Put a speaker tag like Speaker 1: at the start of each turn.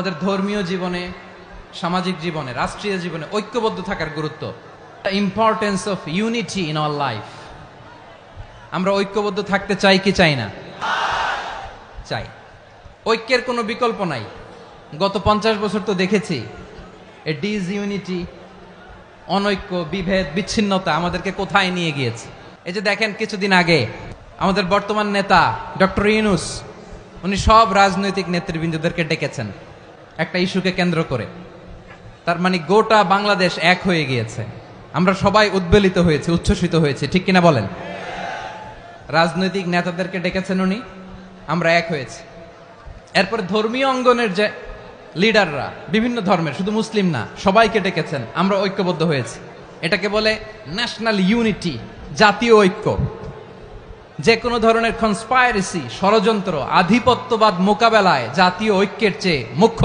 Speaker 1: আমাদের ধর্মীয় জীবনে, সামাজিক জীবনে, রাষ্ট্রীয় জীবনে ঐক্যবদ্ধ থাকার গুরুত্ব, importance of unity in our life. আমরা ঐক্যবদ্ধ থাকতে চাই কি চাই না? চাই। ঐক্যের কোনো বিকল্প নাই। গত 50 বছর তো দেখেছি এ ডিসইউনিটি, অনৈক্য, বিভেদ, বিচ্ছিন্নতা আমাদেরকে কোথায় নিয়ে গিয়েছে। এই যে দেখেন, কিছুদিন আগে আমাদের বর্তমান নেতা ডক্টর ইউনূস, উনি সব রাজনৈতিক নেতৃবৃন্দদেরকে ডেকেছেন একটা ইস্যুকে কেন্দ্র করে। তার মানে গোটা বাংলাদেশ এক হয়ে গিয়েছে। আমরা সবাই উদ্বেলিত হয়েছে, উচ্ছ্বসিত হয়েছে, ঠিক কিনা বলেন? রাজনৈতিক নেতাদেরকে ডেকেছেন উনি, আমরা এক হয়েছি। এরপরে ধর্মীয় অঙ্গনের যে লিডাররা, বিভিন্ন ধর্মের, শুধু মুসলিম না, সবাইকে ডেকেছেন, আমরা ঐক্যবদ্ধ হয়েছি। এটাকে বলে ন্যাশনাল ইউনিটি, জাতীয় ঐক্য। যে কোনো ধরনের কনস্পাইরেসি, ষড়যন্ত্র, আধিপত্যবাদ মোকাবেলায় জাতীয় ঐক্যের চেয়ে মুখ্য